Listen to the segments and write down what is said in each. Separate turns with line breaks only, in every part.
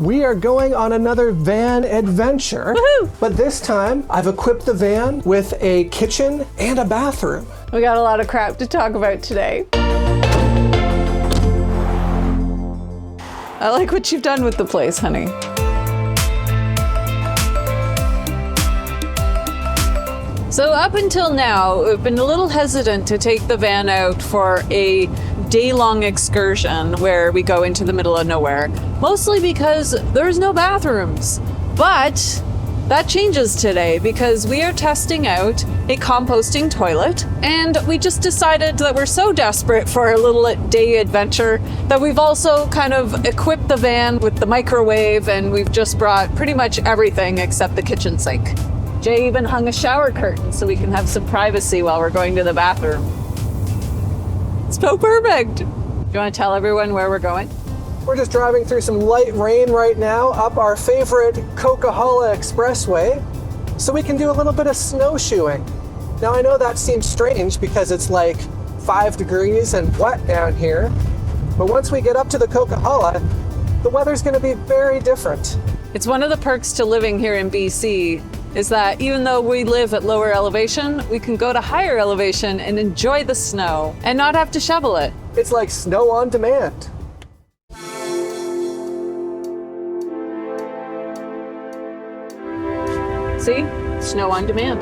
We are going on another van adventure.
Woohoo!
But this time, I've equipped the van with a kitchen and a bathroom.
We got a lot of crap to talk about today. I like what you've done with the place, honey. So up until now, we've been a little hesitant to take the van out for a day-long excursion where we go into the middle of nowhere, mostly because there's no bathrooms. But that changes today because we are testing out a composting toilet, and we just decided that we're so desperate for a little day adventure that we've also kind of equipped the van with the microwave, and we've just brought pretty much everything except the kitchen sink. Jay even hung a shower curtain so we can have some privacy while we're going to the bathroom. It's so perfect. Do you want to tell everyone where we're going?
We're just driving through some light rain right now up our favorite Coquihalla Expressway so we can do a little bit of snowshoeing. Now I know that seems strange because it's like 5 degrees and wet down here, but once we get up to the Coquihalla, the weather's going to be very different.
It's one of the perks to living here in BC is that even though we live at lower elevation, we can go to higher elevation and enjoy the snow and not have to shovel it.
It's like snow on demand.
See? Snow on demand.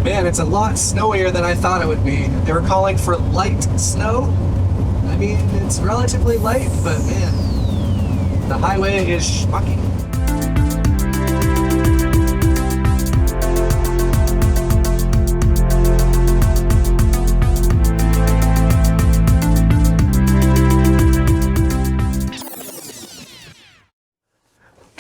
Man, it's a lot snowier than I thought it would be. They were calling for light snow. I mean, it's relatively light, but man, the highway is schmucky.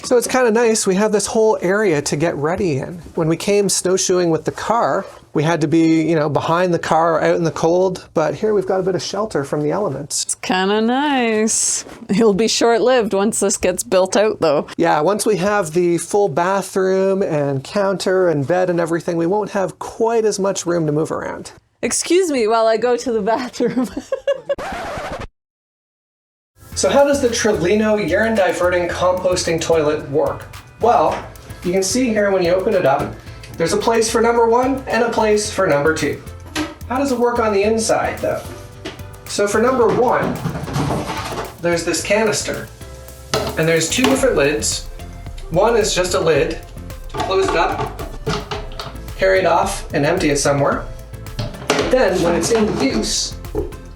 So it's kind of nice. We have this whole area to get ready in. When we came snowshoeing with the car, we had to be, behind the car out in the cold. But here we've got a bit of shelter from the elements.
It's kind of nice. It'll be short-lived once this gets built out, though.
Yeah, once we have the full bathroom and counter and bed and everything, we won't have quite as much room to move around.
Excuse me while I go to the bathroom.
So how does the Trelino urine diverting composting toilet work? Well, you can see here when you open it up, there's a place for number 1 and a place for number 2. How does it work on the inside though? So for number 1, there's this canister, and there's 2 different lids. One is just a lid to close it up, carry it off, and empty it somewhere. Then when it's in use,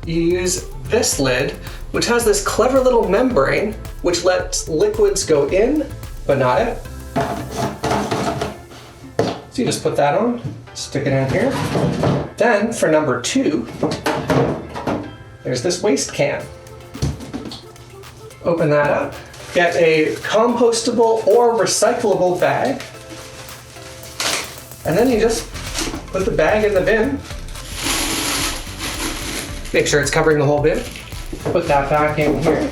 you use this lid, which has this clever little membrane which lets liquids go in, but not out. So you just put that on, stick it in here. Then for number 2, there's this waste can. Open that up, get a compostable or recyclable bag, and then you just put the bag in the bin. Make sure it's covering the whole bin. Put that back in here.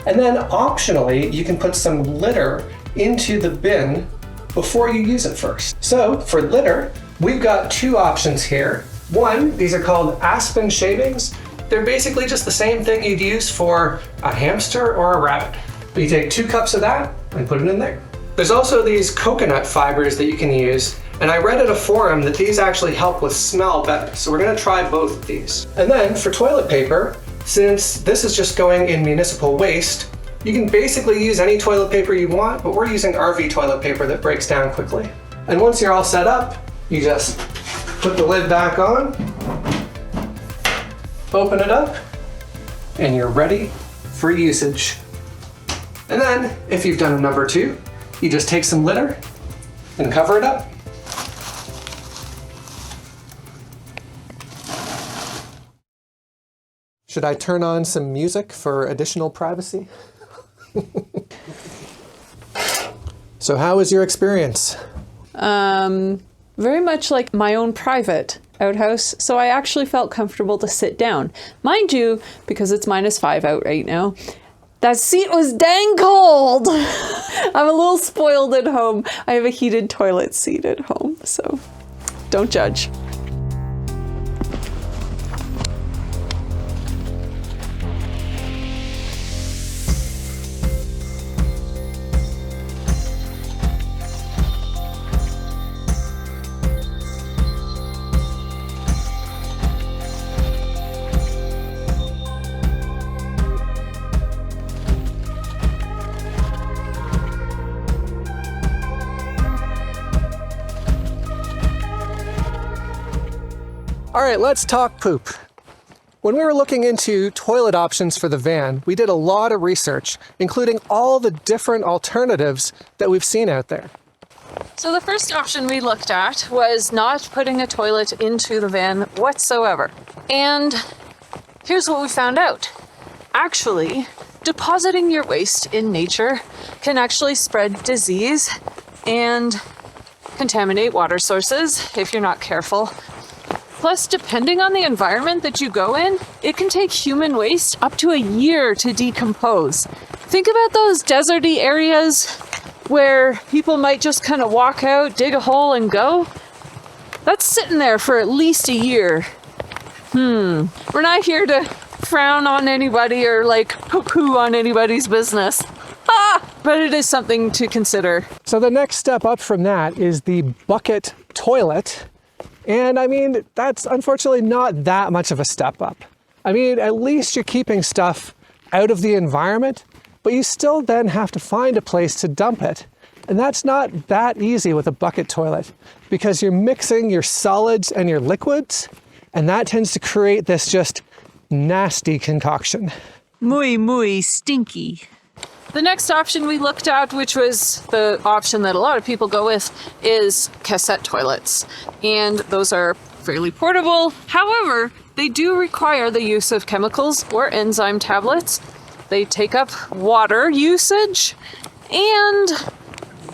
And then optionally, you can put some litter into the bin before you use it first. So for litter, we've got 2 options here. One, these are called aspen shavings. They're basically just the same thing you'd use for a hamster or a rabbit. But you take 2 cups of that and put it in there. There's also these coconut fibers that you can use. And I read at a forum that these actually help with smell better. So we're gonna try both of these. And then for toilet paper, since this is just going in municipal waste, you can basically use any toilet paper you want, but we're using RV toilet paper that breaks down quickly. And once you're all set up, you just put the lid back on, open it up, and you're ready for usage. And then, if you've done number 2, you just take some litter and cover it up. Should I turn on some music for additional privacy? So how was your experience?
Very much like my own private outhouse, so I actually felt comfortable to sit down. Mind you, because it's -5 out right now, that seat was dang cold. I'm a little spoiled at home. I have a heated toilet seat at home, so don't judge.
All right, let's talk poop. When we were looking into toilet options for the van, we did a lot of research, including all the different alternatives that we've seen out there.
So the first option we looked at was not putting a toilet into the van whatsoever. And here's what we found out. Actually, depositing your waste in nature can actually spread disease and contaminate water sources if you're not careful. Plus, depending on the environment that you go in, it can take human waste up to a year to decompose. Think about those deserty areas where people might just kind of walk out, dig a hole, and go. That's sitting there for at least a year. We're not here to frown on anybody or like poo-poo on anybody's business. But it is something to consider.
So the next step up from that is the bucket toilet. And I mean, that's unfortunately not that much of a step up. I mean, at least you're keeping stuff out of the environment, but you still then have to find a place to dump it. And that's not that easy with a bucket toilet because you're mixing your solids and your liquids, and that tends to create this just nasty concoction.
Muy stinky.
The next option we looked at, which was the option that a lot of people go with, is cassette toilets. And those are fairly portable. However, they do require the use of chemicals or enzyme tablets. They take up water usage, and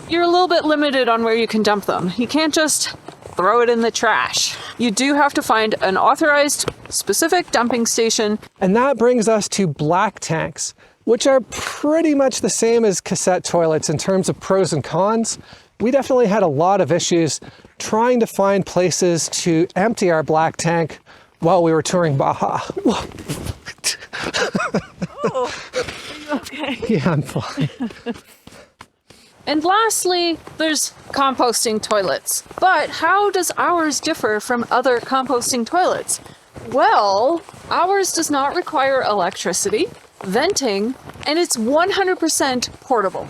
you're a little bit limited on where you can dump them. You can't just throw it in the trash. You do have to find an authorized, specific dumping station.
And that brings us to black tanks, which are pretty much the same as cassette toilets in terms of pros and cons. We definitely had a lot of issues trying to find places to empty our black tank while we were touring Baja.
Oh, okay.
Yeah, I'm fine.
And lastly, there's composting toilets. But how does ours differ from other composting toilets? Well, ours does not require electricity, venting, and it's 100% portable.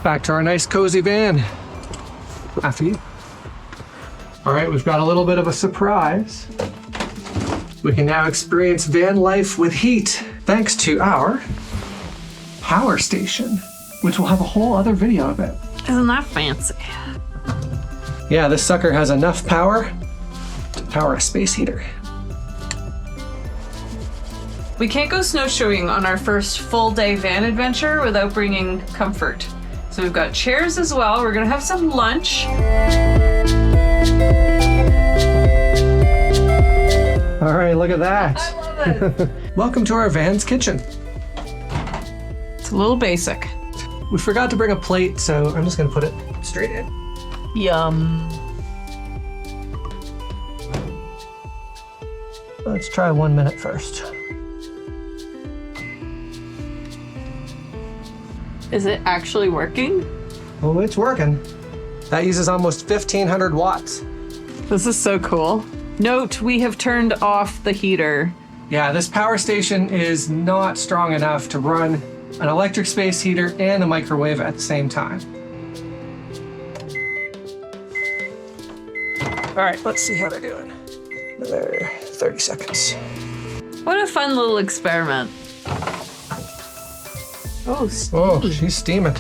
Back to our nice cozy van. After you. All right, we've got a little bit of a surprise. We can now experience van life with heat thanks to our power station, which will have a whole other video of it.
Isn't that fancy?
Yeah, this sucker has enough power to power a space heater.
We can't go snowshoeing on our first full day van adventure without bringing comfort. So we've got chairs as well. We're gonna have some lunch.
All right, look at that.
I love it.
Welcome to our van's kitchen.
It's a little basic.
We forgot to bring a plate, so I'm just gonna put it straight in.
Yum.
Let's try 1 minute first.
Is it actually working?
Oh, it's working. That uses almost 1,500 watts.
This is so cool. Note, we have turned off the heater.
Yeah, this power station is not strong enough to run an electric space heater and a microwave at the same time. All right, let's see how they're doing. Another 30 seconds.
What a fun little experiment.
Oh, she's steaming.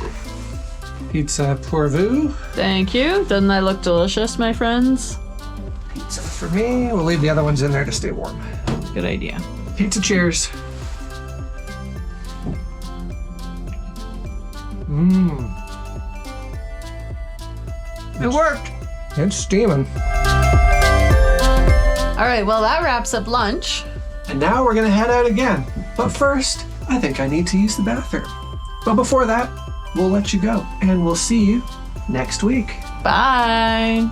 Pizza pour vous.
Thank you. Doesn't that look delicious, my friends?
Pizza for me. We'll leave the other ones in there to stay warm.
Good idea.
Pizza cheers.
It worked.
It's steaming.
All right, well, that wraps up lunch.
And now we're gonna head out again. But first, I think I need to use the bathroom. But before that, we'll let you go. And we'll see you next week.
Bye.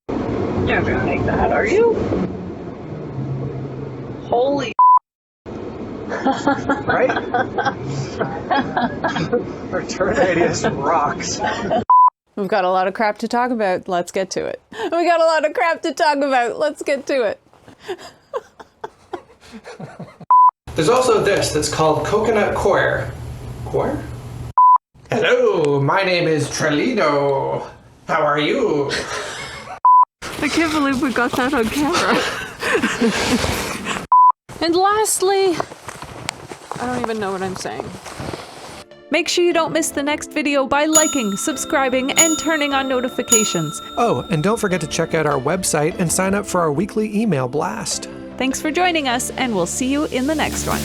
You're not gonna make that, are you? Holy
Right? Return radius rocks.
We've got a lot of crap to talk about. Let's get to it. We got a lot of crap to talk about. Let's get to it.
There's also this that's called coconut coir. Coir? Hello, my name is Trelino. How are you?
I can't believe we got that on camera.
And lastly, I don't even know what I'm saying. Make sure you don't miss the next video by liking, subscribing, and turning on notifications.
Oh, and don't forget to check out our website and sign up for our weekly email blast.
Thanks for joining us, and we'll see you in the next one.